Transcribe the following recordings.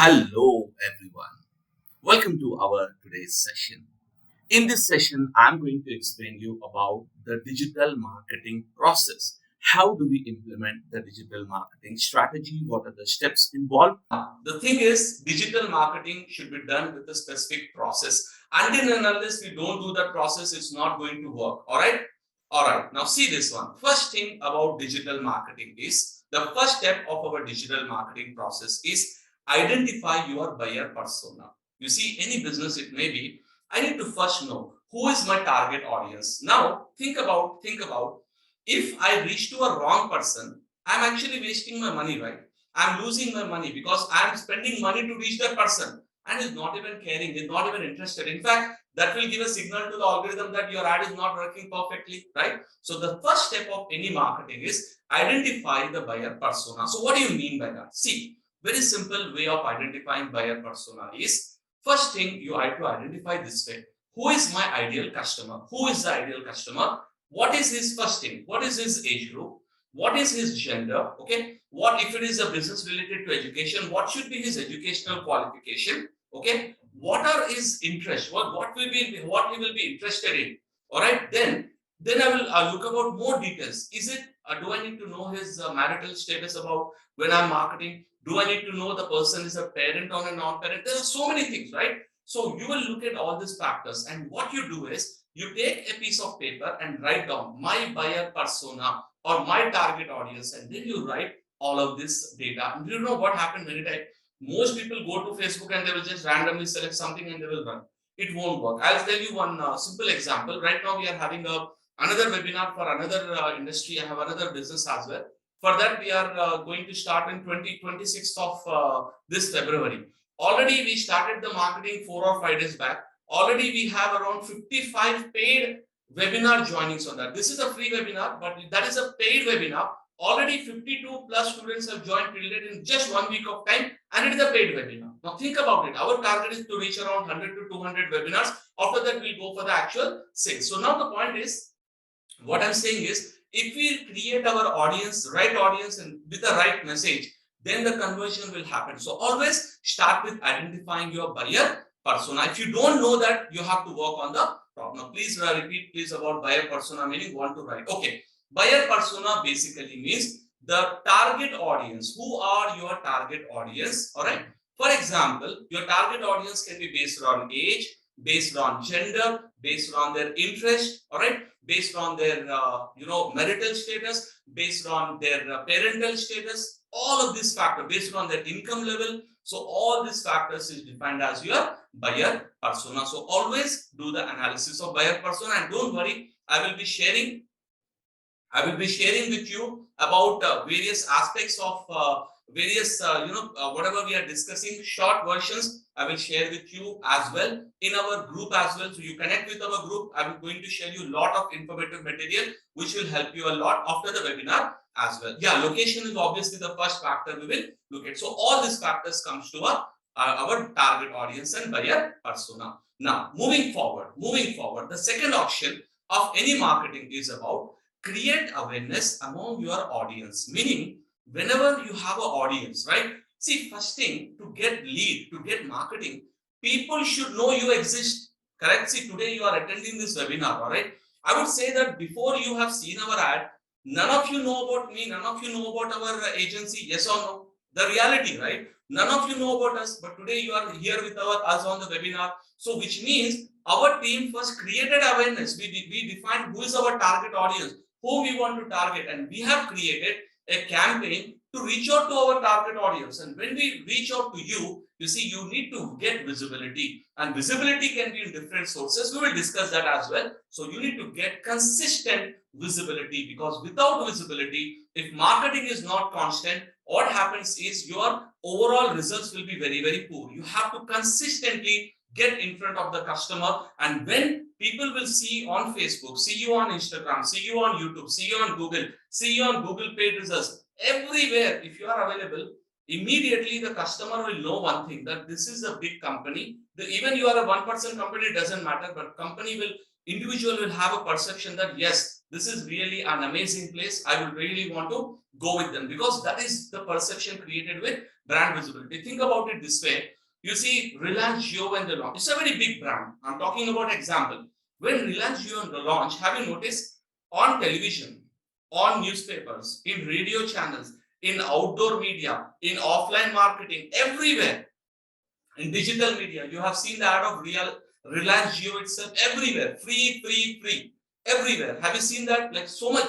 Hello, everyone. Welcome to our today's session. In this session, I'm going to explain you about the digital marketing process. How do we implement the digital marketing strategy? What are the steps involved? The thing is, digital marketing should be done with a specific process. Until and unless we don't do that process, it's not going to work. All right? All right. Now, see this one. First thing about digital marketing is the first step of our digital marketing process is identify your buyer persona. You see, any business it may be, I need to first know who is my target audience. Now, think about if I reach to a wrong person, I'm actually wasting my money, right? I'm losing my money because I'm spending money to reach that person and is not even caring, is not even interested. In fact, that will give a signal to the algorithm that your ad is not working perfectly, right? So the first step of any marketing is identify the buyer persona. So what do you mean by that? See, very simple way of identifying buyer persona is first thing you have to identify this way. Who is my ideal customer? Who is the ideal customer? What is his first thing? What is his age group? What is his gender? Okay. What if it is a business related to education? What should be his educational qualification? Okay. What are his interests? What he will be interested in? All right. Then I will look about more details. Is it do I need to know his marital status about when I'm marketing? Do I need to know the person is a parent or a non-parent? There are so many things, right? So you will look at all these factors, and what you do is you take a piece of paper and write down my buyer persona or my target audience, and then you write all of this data. And you know what happened when most people go to Facebook and they will just randomly select something and they will run. It won't work. I'll tell you one simple example. Right now we are having another webinar for another industry. I have another business as well. For that, we are going to start in 2026th of this February. Already, we started the marketing 4 or 5 days back. Already, we have around 55 paid webinar joinings on that. This is a free webinar, but that is a paid webinar. Already 52 plus students have joined till date in just 1 week of time, and it is a paid webinar. Now think about it. Our target is to reach around 100 to 200 webinars. After that, we'll go for the actual sales. So now the point is, what I'm saying is, if we create our right audience and with the right message, then the conversion will happen. So always start with identifying your buyer persona. If you don't know that, you have to work on the problem. Now, please repeat, please, about buyer persona, meaning want to write. Okay. Buyer persona basically means the target audience. Who are your target audience? All right. For example, your target audience can be based on age, based on gender, based on their interest, all right, based on their marital status, based on their parental status, all of these factors, based on their income level. So all these factors is defined as your buyer persona. So always do the analysis of buyer persona, and don't worry, I will be sharing with you about various aspects of various, whatever we are discussing, short versions. I will share with you as well in our group as well. So you connect with our group. I'm going to share you a lot of informative material which will help you a lot after the webinar as well. Yeah, location is obviously the first factor we will look at. So all these factors comes to our target audience and buyer persona. Now, moving forward, the second option of any marketing is about create awareness among your audience, meaning whenever you have an audience, right? See, first thing, to get lead, to get marketing, people should know you exist. Correct? See, today you are attending this webinar, all right? I would say that before you have seen our ad, none of you know about me, none of you know about our agency, yes or no? The reality, right? None of you know about us, but today you are here with us on the webinar. So which means our team first created awareness. We defined who is our target audience, who we want to target, and we have created a campaign to reach out to our target audience. And when we reach out to you, you see, you need to get visibility, and visibility can be in different sources. We will discuss that as well. So you need to get consistent visibility, because without visibility, if marketing is not constant, what happens is your overall results will be very, very poor. You have to consistently get in front of the customer, and when people will see on Facebook, see you on Instagram, see you on YouTube, see you on Google, see you on Google paid results, everywhere, if you are available, immediately the customer will know one thing, that this is a big company. Even you are a 1% company, it doesn't matter, but individual will have a perception that yes, this is really an amazing place. I would really want to go with them, because that is the perception created with brand visibility. Think about it this way. You see, Reliance Jio when they launch, it's a very big brand. I'm talking about example. When Reliance Jio launch, have you noticed on television, on newspapers, in radio channels, in outdoor media, in offline marketing, everywhere, in digital media, you have seen the ad of Reliance Jio itself everywhere. Free, free, free. Everywhere. Have you seen that? Like so much.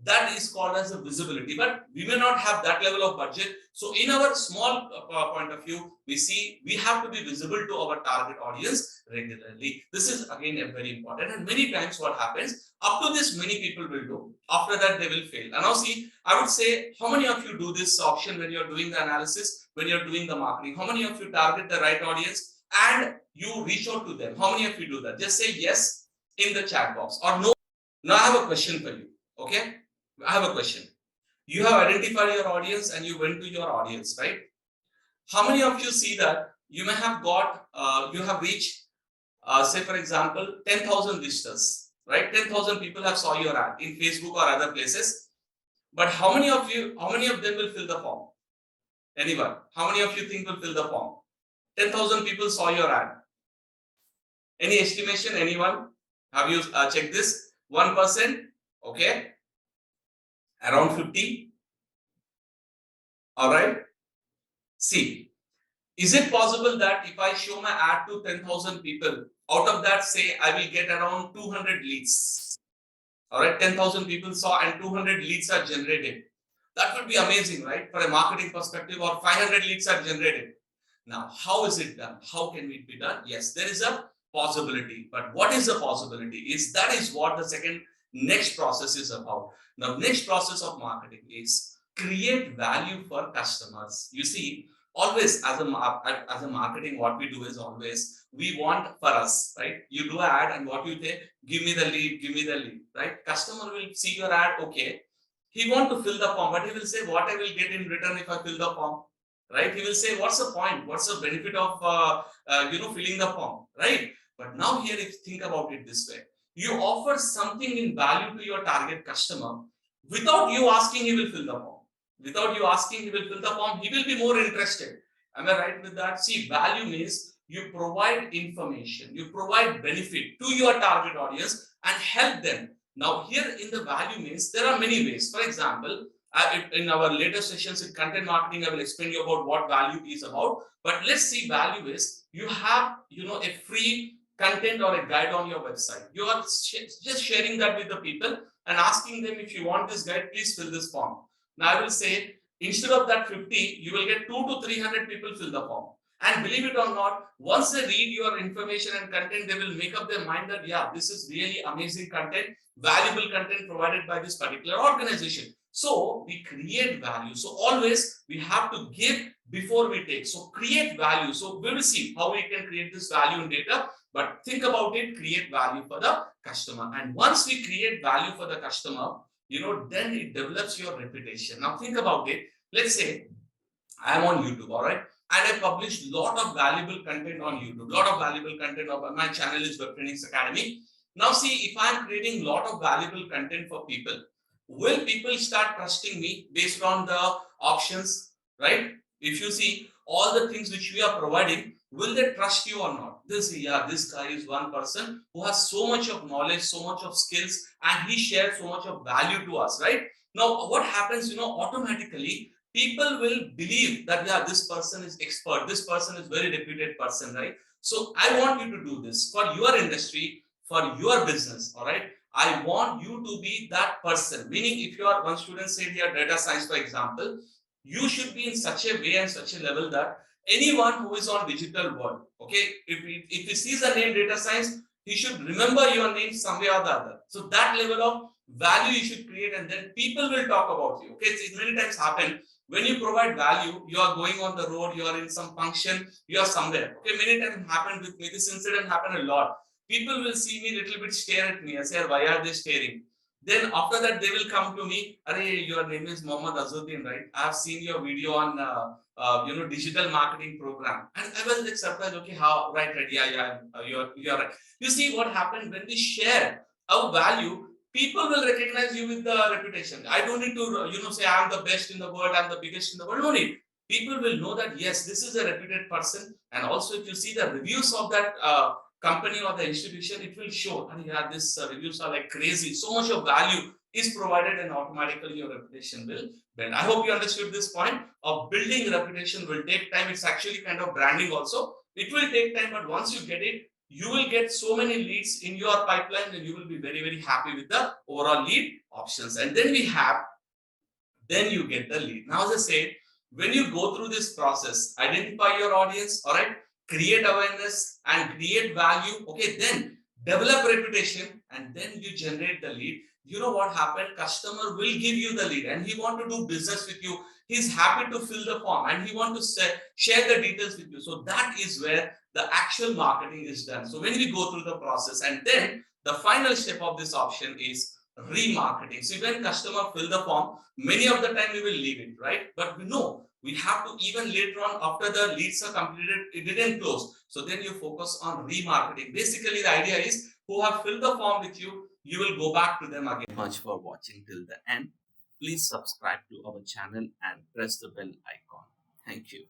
That is called as a visibility. But we may not have that level of budget. So in our small point of view, we see we have to be visible to our target audience regularly. This is again a very important. And many times what happens, up to this many people will do. After that they will fail. And now see, I would say, how many of you do this option when you're doing the analysis, when you're doing the marketing? How many of you target the right audience and you reach out to them? How many of you do that? Just say yes in the chat box or no. Now I have a question for you. Okay, I have a question. You have identified your audience and you went to your audience, right? How many of you see that you may have got, you have reached, say for example, 10,000 visitors, right? 10,000 people have saw your ad in Facebook or other places. But how many of them will fill the form? Anyone? How many of you think will fill the form? 10,000 people saw your ad. Any estimation? Anyone? Have you checked this? 1%? Okay. Around 50? All right. See, is it possible that if I show my ad to 10,000 people, out of that, say, I will get around 200 leads? All right. 10,000 people saw and 200 leads are generated. That would be amazing, right? For a marketing perspective, or 500 leads are generated. Now, how is it done? How can it be done? Yes, there is a possibility. But what is the possibility? That is what the next process is about. Now, next process of marketing is create value for customers. You see, always as a marketing, what we do is always we want for us, right? You do an ad and what you say, give me the lead, right? Customer will see your ad, okay. He want to fill the form, but he will say, what I will get in return if I fill the form, right? He will say, what's the point? What's the benefit of filling the form, right? But now here, if you think about it this way, you offer something in value to your target customer. Without you asking, he will fill the form. Without you asking, he will fill the form. He will be more interested. Am I right with that? See, value means you provide information, you provide benefit to your target audience and help them. Now, here in the value means there are many ways. For example, in our later sessions in content marketing, I will explain you about what value is about. But let's see, value is you have a free content or a guide on your website. You are just sharing that with the people and asking them, if you want this guide, please fill this form. Now I will say, instead of that 50, you will get 200 to 300 people fill the form. And believe it or not, once they read your information and content, they will make up their mind that, yeah, this is really amazing content, valuable content provided by this particular organization. So we create value. So always we have to give before we take. So create value. So we will see how we can create this value in data. But think about it, create value for the customer. And once we create value for the customer, then it develops your reputation. Now think about it. Let's say I am on YouTube, all right? And I publish a lot of valuable content on YouTube. Lot of valuable content. My channel is Web Trainings Academy. Now see, if I am creating a lot of valuable content for people, will people start trusting me based on the options, right? If you see all the things which we are providing, will they trust you or not? This guy is one person who has so much of knowledge, so much of skills, and he shares so much of value to us, right? Now, what happens, automatically, people will believe that, yeah, this person is expert, this person is very reputed person, right? So I want you to do this for your industry, for your business, all right? I want you to be that person. Meaning, if you are one student, say here data science, for example, you should be in such a way and such a level that anyone who is on digital world, okay, if he sees the name data science, he should remember your name some way or the other. So that level of value you should create, and then people will talk about you. Okay, it many times happen when you provide value, you are going on the road, you are in some function, you are somewhere. Okay, many times happened with me. This incident happened a lot. People will see me little bit, stare at me. I say, why are they staring? Then after that, they will come to me. Arey, your name is Mohammed Azuddin, right? I have seen your video on digital marketing program, and I was like surprised. Okay, how? Right, yeah, you're right. You see what happened when we share our value, people will recognize you with the reputation. I don't need to say I'm the best in the world, I'm the biggest in the world. No need. people will know that yes, this is a reputed person. And also, if you see the reviews of that company or the institution, it will show, and yeah, this reviews are like crazy. So much of value is provided, and automatically your reputation will build. I hope you understood this point. Of building reputation will take time. It's actually kind of branding also. It will take time, but once you get it, you will get so many leads in your pipeline, and you will be very, very happy with the overall lead options. And then we have, then you get the lead. Now, as I said, when you go through this process, identify your audience, all right, create awareness and create value, okay, then develop reputation, and then you generate the lead. You know what happened? Customer will give you the lead, and he want to do business with you. He's happy to fill the form, and he want to share the details with you. So that is where the actual marketing is done. So when we go through the process, and then the final step of this option is remarketing. So when customer fill the form, many of the time we will leave it, right? But we know we have to, even later on after the leads are completed, it didn't close. So then you focus on remarketing. Basically, the idea is who have filled the form with you, you will go back to them again. Much for watching till the end. Please subscribe to our channel and press the bell icon. Thank you.